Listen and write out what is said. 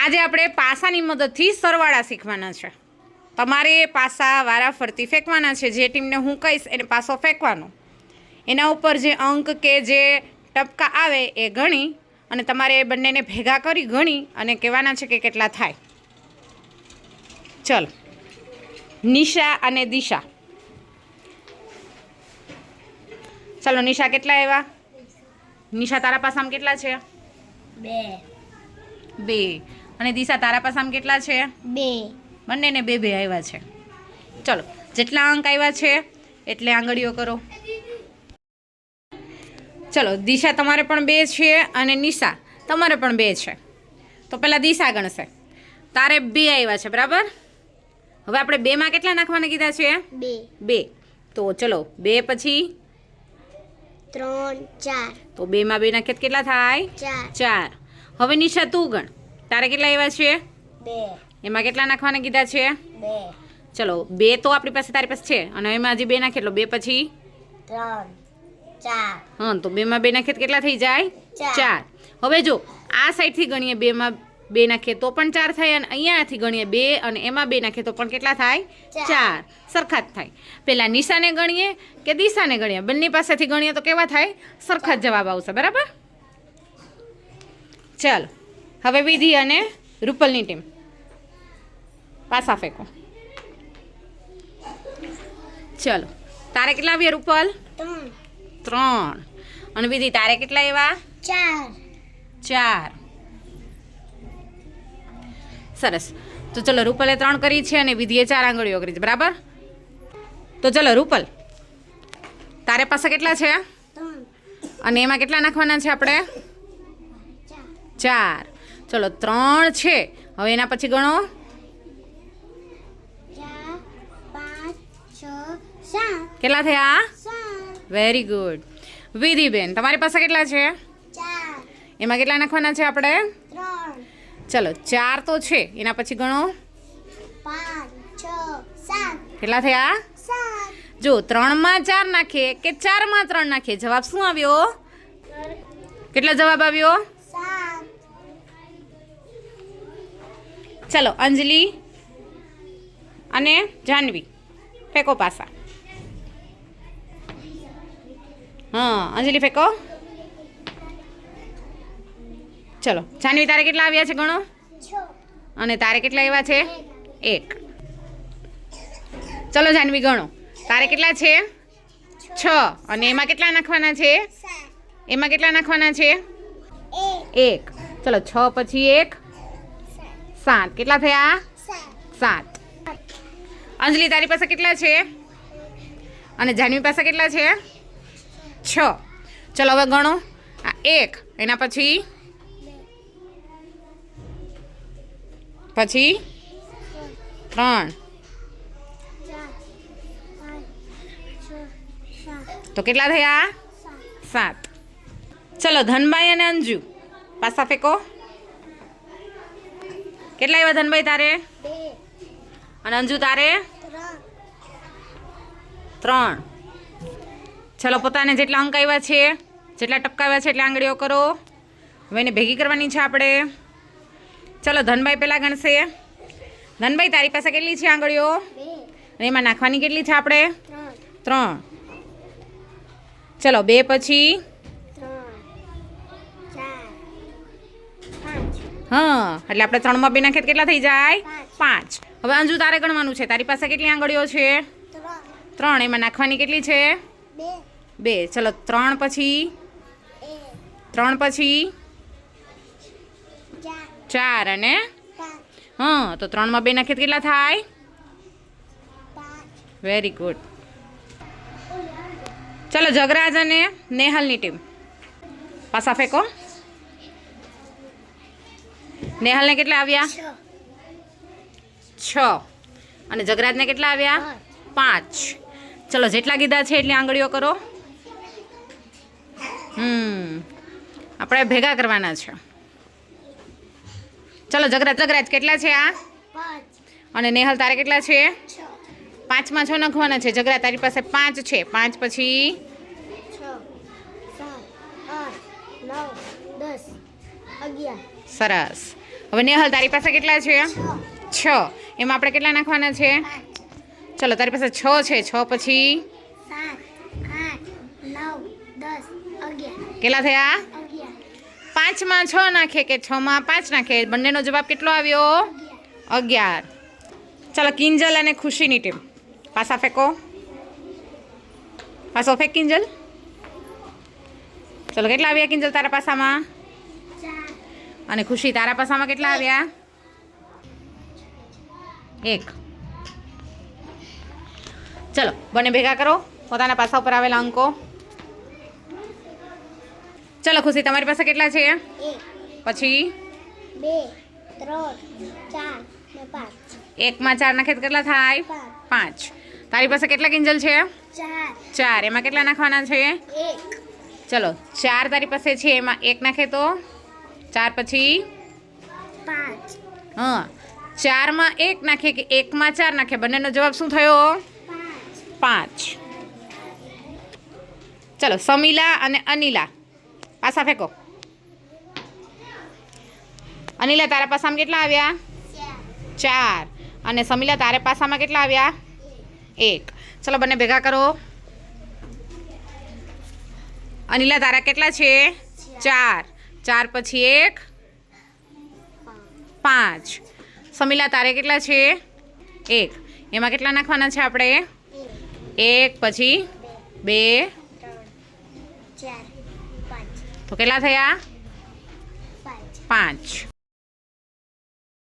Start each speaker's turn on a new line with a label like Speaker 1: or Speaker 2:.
Speaker 1: આજે આપણે પાસાની મદદથી સરવાળા શીખવાના છે. તમારે પાસા વારાફરતી ફેંકવાના છે. જે ટીમને હું કહીશ એને પાસો ફેંકવાનો, એના ઉપર જે અંક કે જે ટપકા આવે એ ગણી અને તમારે બંનેને ભેગા કરી ગણી અને કહેવાના છે કે કેટલા થાય. ચલો, નિશા અને દિશા. ચલો નિશા, કેટલા આવ્યા? નિશા, તારા પાસામાં કેટલા છે? 2. અને દિશા, તારા પાસામાં કેટલા છે?
Speaker 2: 2.
Speaker 1: બંનેને 2 આવ્યા છે. ચલો, જેટલા અંક આવ્યા છે એટલે આંગળીઓ કરો. ચલો, દિશા તમારે પણ 2 છે અને નિશા તમારે પણ 2 છે. તો પહેલાં દિશા ગણશે. તારે 2 આવ્યા છે, બરાબર? હવે આપણે 2માં કેટલા નાખવાના કીધા છે? 2. તો ચલો, 2 પછી
Speaker 2: 3, 4.
Speaker 1: તો 2માં 2 નાખીએ તો કેટલા થાય? 4. હવે નિશા તું ગણ. તારે કેટલા આવ્યા છે?
Speaker 2: 2.
Speaker 1: એમાં કેટલા નાખવાના કીધા છે?
Speaker 2: 2.
Speaker 1: ચલો, 2 તો આપણી પાસે તારી પાસે છે અને એમાં હજી 2 નાખીએ એટલે 2 પછી
Speaker 2: 3, 4.
Speaker 1: હા, તો 2માં 2 નાખીએ તો કેટલા થઈ જાય? 4. હવે જો આ સાઈડથી ગણીએ, 2માં 2 નાખીએ તો પણ 4 થાય અને અહીંયાથી ગણીએ 2 અને એમાં 2 નાખીએ તો પણ કેટલા થાય? 4. સરખા જ થાય. પહેલાં નિશાને ગણીએ કે દિશાને ગણીએ? બંને પાસેથી ગણીએ તો કેવા થાય? સરખા જ જવાબ આવશે, બરાબર? ચાલો, હવે વિધિ અને રૂપલની ટીમ. પાસા ફેંકો. ચલો, તારે કેટલા આવ્યા રૂપલ? 3. અને વિધિ, તારે કેટલા આવ્યા? 4. સરસ. તો ચલો, રૂપલે 3 કરી છે અને વિધિએ 4 આંગળીઓ કરી છે, બરાબર? તો ચલો રૂપલ, તારે પાસે કેટલા છે?
Speaker 2: 3.
Speaker 1: અને એમાં કેટલા નાખવાના છે આપણે? 4. ચલો, 3 છે. હવે એના પછી ગણો.
Speaker 2: 4, 5, 6, 7.
Speaker 1: કેટલા થયા?
Speaker 2: 7.
Speaker 1: Very good. વિધિબેન, તમારી પાસે કેટલા છે?
Speaker 2: 4.
Speaker 1: એમાં કેટલા નાખવાના છે આપણે?
Speaker 2: 3.
Speaker 1: ચલો, 4 તો છે. એના પછી ગણો.
Speaker 2: 5, 6, 7.
Speaker 1: કેટલા થયા?
Speaker 2: 7.
Speaker 1: જો 3માં 4 નાખીએ કે 4માં 3 નાખીએ, જવાબ શું આવ્યો? કેટલો જવાબ આવ્યો?
Speaker 2: 7.
Speaker 1: ચલો, અંજલિ અને જાહ્નવી ફેંકો પાસા. હા, અંજલિ ફેંકો. ચલો, જાહ્નવી, તારે કેટલા આવ્યા છે ગણો.
Speaker 2: 6.
Speaker 1: અને તારે કેટલા આવ્યા છે? 1. ચલો જાહ્નવી, ગણો. તારે કેટલા છે? 6. અને એમાં કેટલા નાખવાના છે?
Speaker 2: 7.
Speaker 1: એમાં કેટલા નાખવાના છે? 1. ચલો, 6 પછી 1, 7. કેટલા થયા? 7. અંજલિ, તારી પાસે કેટલા છે? અને જાહ્નવી પાસે કેટલા છે? 6. ચલો, હવે ગણો. આ 1, એના પછી 3. તો કેટલા થયા? 7. ચલો, ધનભાઈ અને અંજુ પાસા ફેંકો. કેટલા આવ્યા ધનભાઈ તારે?
Speaker 2: 2.
Speaker 1: અને અંજુ તારે?
Speaker 2: 3.
Speaker 1: 3. ચલો, પોતાને જેટલા અંક આવ્યા છે, જેટલા ટપકા આવ્યા છે એટલે આંગળીઓ કરો. હવે એને ભેગી કરવાની છે આપણે. ચલો, ધનભાઈ પહેલાં ગણશે. ધનભાઈ, તારી પાસે કેટલી છે આંગળીઓ?
Speaker 2: 2.
Speaker 1: અને એમાં નાખવાની કેટલી છે આપણે?
Speaker 2: 3.
Speaker 1: 3. ચલો, 2 પછી
Speaker 2: 3, 4, 5.
Speaker 1: હા, એટલે આપણે 3માં 2 નાખીએ તો કેટલા થઈ જાય?
Speaker 2: 5.
Speaker 1: 5. હવે અંજુ, તારે ગણવાનું છે. તારી પાસે કેટલી આંગળીઓ છે? 3. એમાં નાખવાની કેટલી છે? 2. ચલો, 3 પછી 3 પછી 4 અને હા, તો 3માં 2 નાખીએ તો કેટલા થાય?
Speaker 2: 5.
Speaker 1: Very good. ચલો, જગરાજ અને નેહલની ટીમ. પાસા ફેંકો. નેહલને કેટલા આવ્યા? 6. અને જગરાજને કેટલા આવ્યા? 5. ચલો, જેટલા કીધા છે એટલી આંગળીઓ કરો. આપણે ભેગા કરવાના છે. ચલો, જગરાજ કેટલા છે આ?
Speaker 2: 5.
Speaker 1: અને નેહલ, તારે કેટલા છે?
Speaker 2: 6.
Speaker 1: 5માં 6 નાખવાના છે. જગરા, તારી પાસે 5 છે. 5 પછી
Speaker 2: 6, 7, 8, 9, 10, 11.
Speaker 1: સરસ. હવે નેહલ તારી પાસે કેટલા છે
Speaker 2: 6
Speaker 1: 6 એમાં આપણે કેટલા નાખવાના છે
Speaker 2: 5
Speaker 1: ચલો તારી પાસે 6 છે 6 પછી
Speaker 2: 7 8 9 10 11
Speaker 1: કેટલા થયા
Speaker 2: 11
Speaker 1: 5માં 6 નાખે કે 6માં 5 નાખે બંનેનો જવાબ કેટલો આવ્યો 11 ચલો કિંજલ અને ખુશીની ટીમ પાસા ફેંકો પાસો ફેંક કિંજલ ચલો કેટલા આવ્યા કિંજલ તારા પાસામાં
Speaker 2: 4
Speaker 1: અને ખુશી તારા પાસામાં કેટલા આવ્યા 1 ચલો બંને ભેગા કરો પોતાના પાસા ઉપર આવેલા અંકો ચલો ખુશી તમારી પાસે કેટલા છે
Speaker 2: 1
Speaker 1: પછી
Speaker 2: 2 3 4 ને 5
Speaker 1: એકમાં 4 નાખે તો કેટલા થાય 5 તારી પાસે કેટલા કિંજલ છે
Speaker 2: 4
Speaker 1: 4 એમાં કેટલા નાખવાના છે
Speaker 2: 1
Speaker 1: ચલો 4 તારી પાસે છે એમાં 1 નાખે તો 4 પછી
Speaker 2: 5
Speaker 1: હા 4માં 1 નાખે કે 1માં 4 નાખે બંનેનો જવાબ શું થયો 5 ચલો સમીલા અને અનિલા પાસા ફેંકો અનિલા તારા પાસામાં કેટલા આવ્યા 4 અને સમીલા તારે પાસામાં કેટલા આવ્યા 1 ચલો બંને ભેગા કરો અનિલા તારા કેટલા છે 4 4 પછી 1 5 સમીલા તારે કેટલા છે 1 એમાં કેટલા નાખવાના છે આપણે 1 પછી 2
Speaker 2: 4 5
Speaker 1: તો કેટલા થયા
Speaker 2: 5
Speaker 1: 5